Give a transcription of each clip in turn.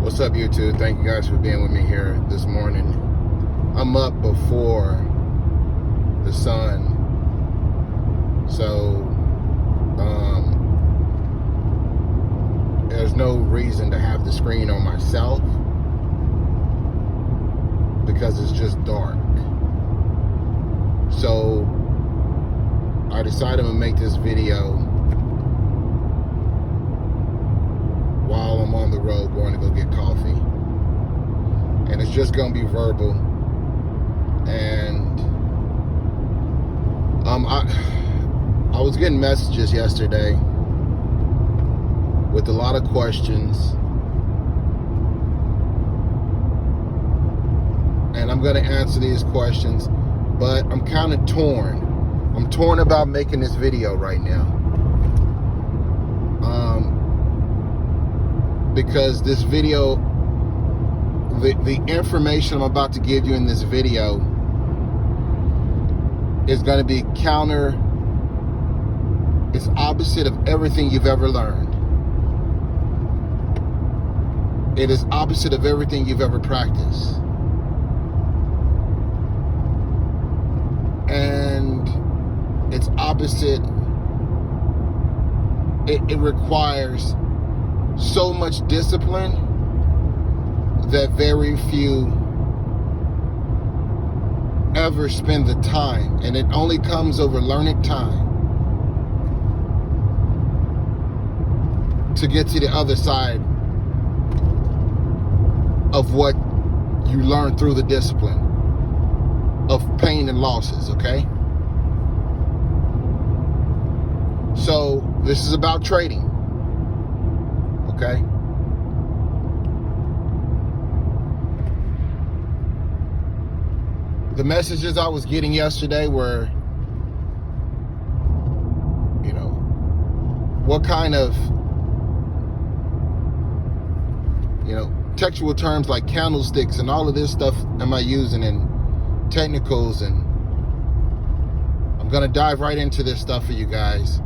What's up, YouTube? Thank you guys for being with me here this morning. I'm up before the sun, so there's no reason to have the screen on myself because it's just dark. So I decided to make this video while I'm on the road going to go get coffee, and it's just gonna be verbal. And I was getting messages yesterday with a lot of questions, and I'm gonna answer these questions, but I'm kind of torn. I'm torn about making this video right now. Because this video, the information I'm about to give you in this video is going to be it's opposite of everything you've ever learned. It is opposite of everything you've ever practiced. And it's opposite, it requires so much discipline that very few ever spend the time, and it only comes over learning time to get to the other side of what you learn through the discipline of pain and losses, okay? So this is about trading. Okay. The messages I was getting yesterday were, what kind of, textual terms like candlesticks and all of this stuff am I using, and technicals, and I'm gonna dive right into this stuff for you guys.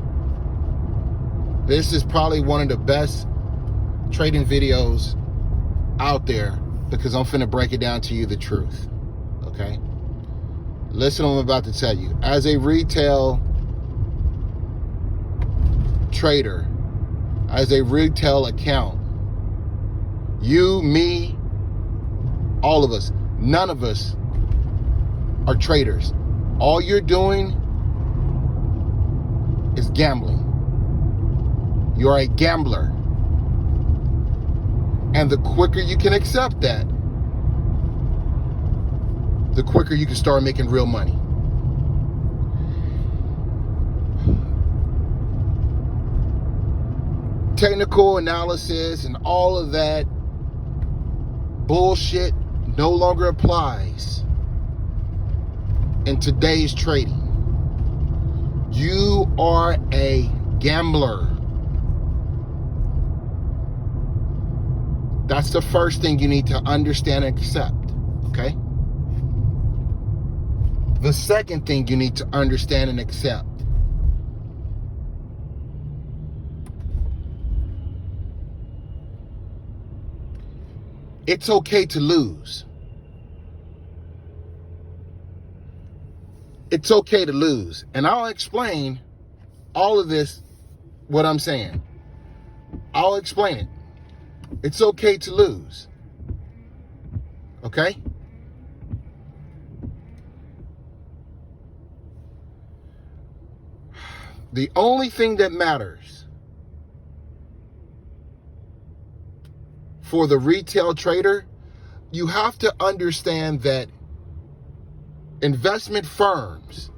This is probably one of the best trading videos out there because I'm finna break it down to you the truth. Okay? Listen to what I'm about to tell you. As a retail trader, as a retail account, you, me, all of us, none of us are traders. All you're doing is gambling. You're a gambler. And the quicker you can accept that, the quicker you can start making real money. Technical analysis and all of that bullshit no longer applies in today's trading. You are a gambler. That's the first thing you need to understand and accept, okay? The second thing you need to understand and accept. It's okay to lose. It's okay to lose. And I'll explain all of this, what I'm saying. I'll explain it. It's okay to lose. Okay? The only thing that matters for the retail trader, you have to understand that investment firms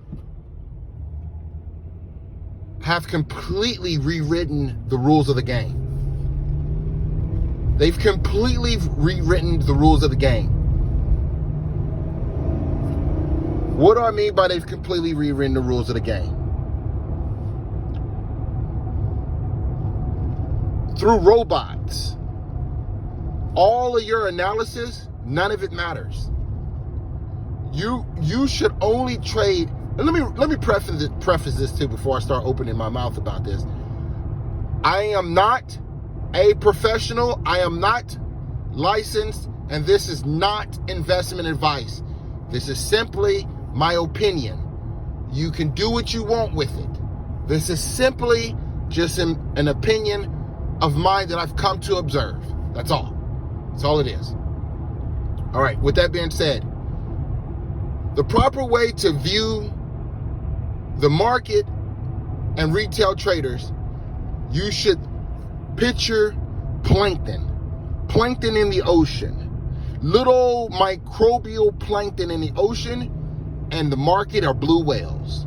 have completely rewritten the rules of the game. They've completely rewritten the rules of the game. What do I mean by they've completely rewritten the rules of the game? Through robots. All of your analysis, none of it matters. You should only trade. And let me preface this too before I start opening my mouth about this. I am not a professional. I am not licensed, and this is not investment advice. This is simply my opinion. You can do what you want with it. This is simply just an opinion of mine that I've come to observe. That's all. That's all it is. All right, with that being said, the proper way to view the market and retail traders, you should picture plankton. Plankton in the ocean. Little microbial plankton in the ocean, and the market are blue whales.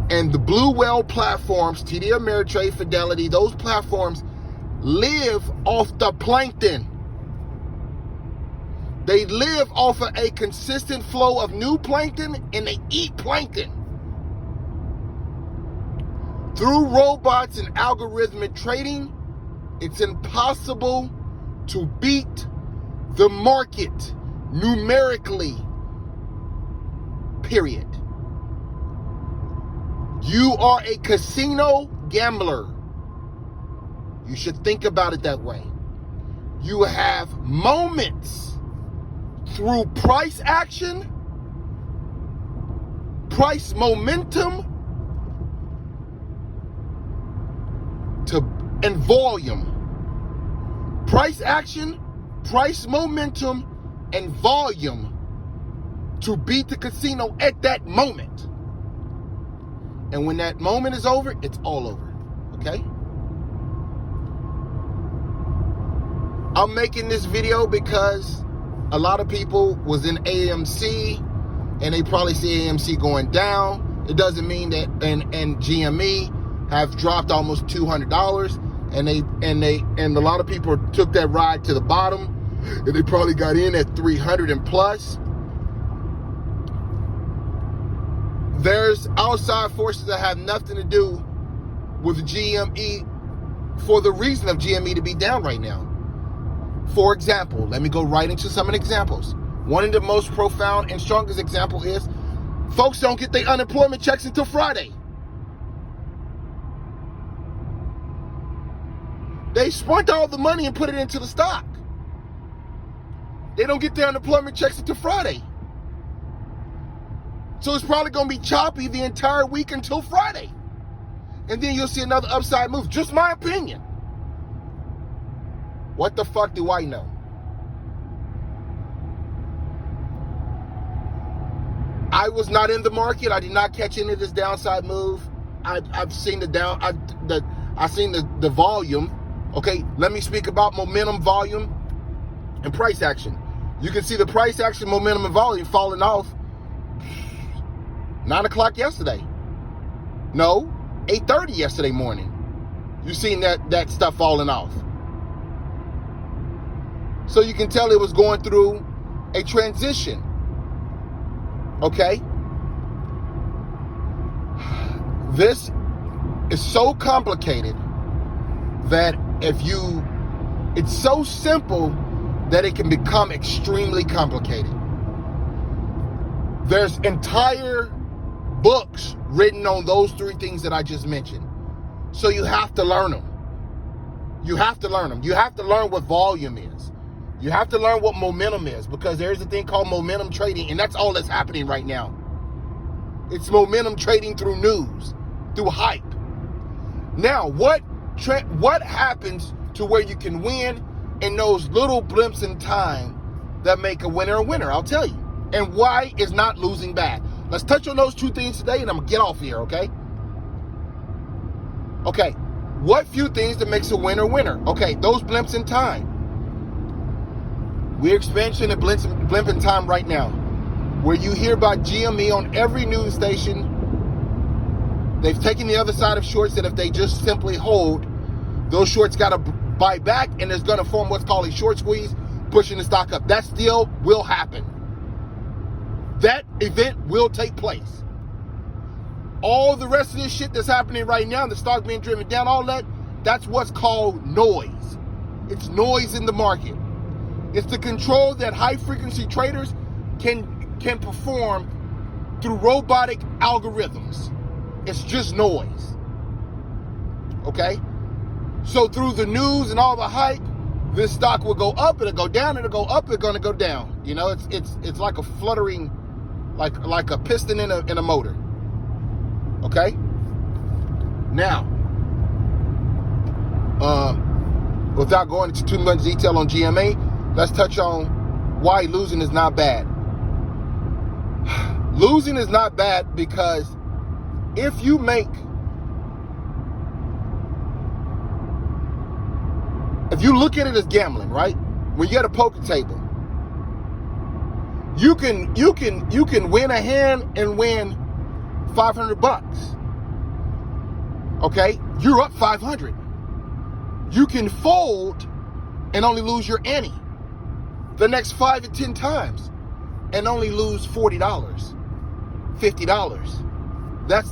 And the blue whale platforms, TD Ameritrade, Fidelity, those platforms live off the plankton. They live off of a consistent flow of new plankton, and they eat plankton. Through robots and algorithmic trading, it's impossible to beat the market numerically, period. You are a casino gambler. You should think about it that way. You have moments through price action, price momentum, and volume. Price action, price momentum, and volume to beat the casino at that moment. And when that moment is over, it's all over. Okay? I'm making this video because a lot of people was in AMC and they probably see AMC going down. It doesn't mean that and GME have dropped almost $200, and a lot of people took that ride to the bottom, and they probably got in at 300 and plus. There's outside forces that have nothing to do with GME for the reason of GME to be down right now. For example, let me go right into some of the examples. One of the most profound and strongest example is folks don't get their unemployment checks until Friday. They spent all the money and put it into the stock. They don't get their unemployment checks until Friday. So it's probably going to be choppy the entire week until Friday. And then you'll see another upside move. Just my opinion. What the fuck do I know? I was not in the market. I did not catch any of this downside move. I've seen I've seen the volume. Okay, let me speak about momentum, volume, and price action. You can see the price action, momentum, and volume falling off 9 o'clock yesterday. No, 8:30 yesterday morning. You've seen that stuff falling off. So you can tell it was going through a transition. Okay? This is so complicated that it's so simple that it can become extremely complicated. There's entire books written on those three things that I just mentioned. So you have to learn them. You have to learn them. You have to learn what volume is. You have to learn what momentum is, because there's a thing called momentum trading, and that's all that's happening right now. It's momentum trading through news, through hype. Now, what happens to where you can win in those little blimps in time that make a winner a winner? I'll tell you. And why is not losing bad? Let's touch on those two things today, and I'm going to get off here, okay? Okay, what few things that makes a winner a winner? Okay, those blimps in time. We're experiencing a blimp in time right now, where you hear about GME on every news station. They've taken the other side of shorts that if they just simply hold, those shorts got to buy back, and there's going to form what's called a short squeeze, pushing the stock up. That still will happen. That event will take place. All the rest of this shit that's happening right now, the stock being driven down, all that's what's called noise. It's noise in the market. It's the control that high-frequency traders can perform through robotic algorithms. It's just noise. Okay? So through the news and all the hype, this stock will go up, it'll go down, it'll go up, it's gonna go down. You know, it's like a fluttering, like a piston in a motor. Okay? Now, without going into too much detail on GME, let's touch on why losing is not bad. Losing is not bad because if you look at it as gambling, right? When you're at a poker table, you can win a hand and win $500. Okay? You're up 500. You can fold and only lose your ante the next 5 to 10 times and only lose $40, $50. That's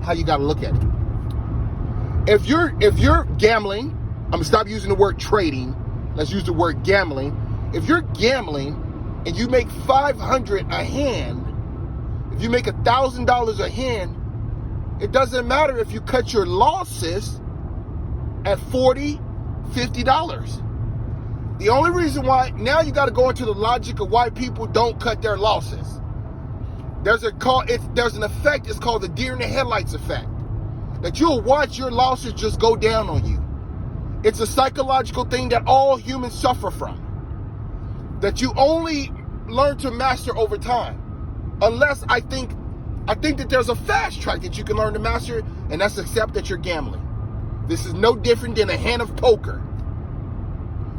how you got to look at it. If you're gambling, I'm gonna stop using the word trading. Let's use the word gambling. If you're gambling and you make $500 a hand, if you make $1,000 a hand, it doesn't matter if you cut your losses at $40, $50. The only reason why, now you got to go into the logic of why people don't cut their losses. There's an effect, it's called the deer in the headlights effect. That you'll watch your losses just go down on you. It's a psychological thing that all humans suffer from. That you only learn to master over time. Unless I think that there's a fast track that you can learn to master, and that's accept that you're gambling. This is no different than a hand of poker.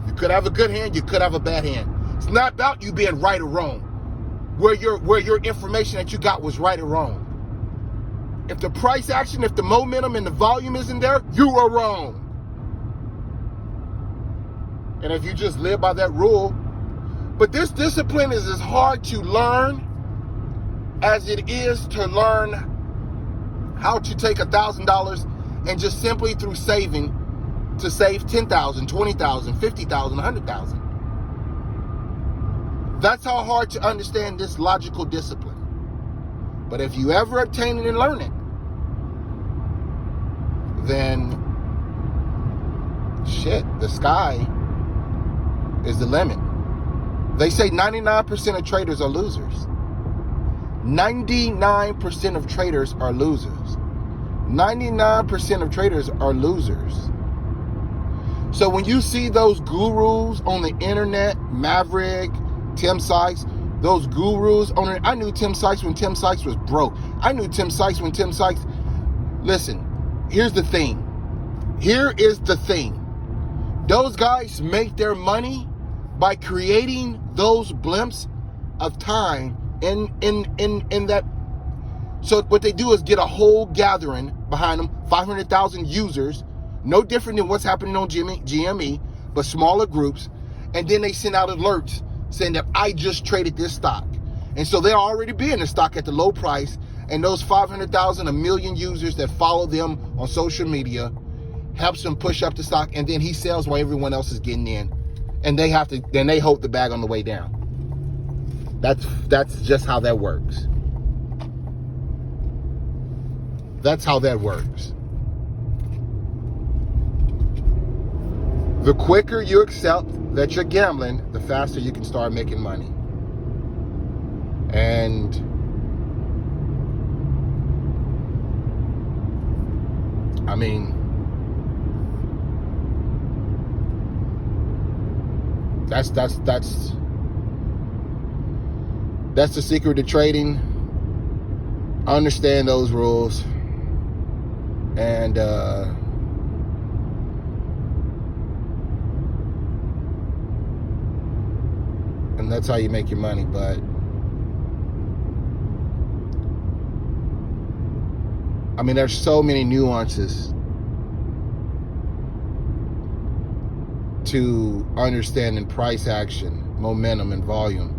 You could have a good hand, you could have a bad hand. It's not about you being right or wrong. Where your information that you got was right or wrong. If the price action, if the momentum and the volume isn't there, you are wrong. And if you just live by that rule, but this discipline is as hard to learn as it is to learn how to take $1,000 and just simply through saving to save $10,000, $20,000, $50,000, $100,000. That's how hard to understand this logical discipline. But if you ever obtain it and learn it, then shit, the sky is the limit. They say 99% of traders are losers. 99% of traders are losers. 99% of traders are losers. So when you see those gurus on the internet, Maverick, Tim Sykes, those gurus on it, I knew Tim Sykes when Tim Sykes was broke. I knew Tim Sykes when Tim Sykes, listen, here's the thing. Here is the thing. Those guys make their money by creating those blimps of time in that. So what they do is get a whole gathering behind them, 500,000 users, no different than what's happening on GME, but smaller groups, and then they send out alerts saying that I just traded this stock. And so they'll already be in the stock at the low price, and those 500,000, a million users that follow them on social media helps them push up the stock, and then he sells while everyone else is getting in. And they hold the bag on the way down. That's just how that works. That's how that works. The quicker you accept that you're gambling, the faster you can start making money. And I mean, that's the secret to trading. Understand those rules, and that's how you make your money. But I mean, there's so many nuances to understanding price action, momentum, and volume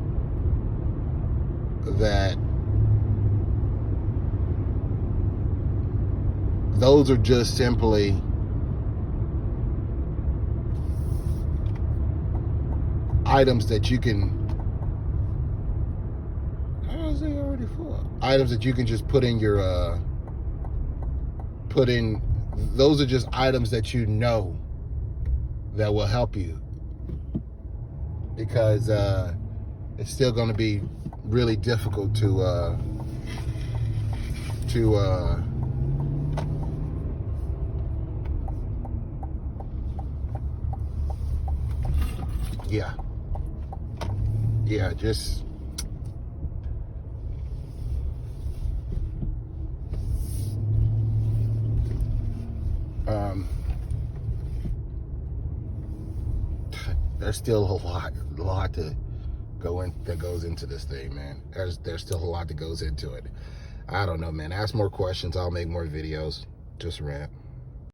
that those are just simply items that you can, items that you can just put in your those are just items that you know that will help you, because it's still going to be really difficult to just there's still a lot to go in that goes into this thing, man. There's still a lot that goes into it. I don't know, man. Ask more questions. I'll make more videos. Just rant.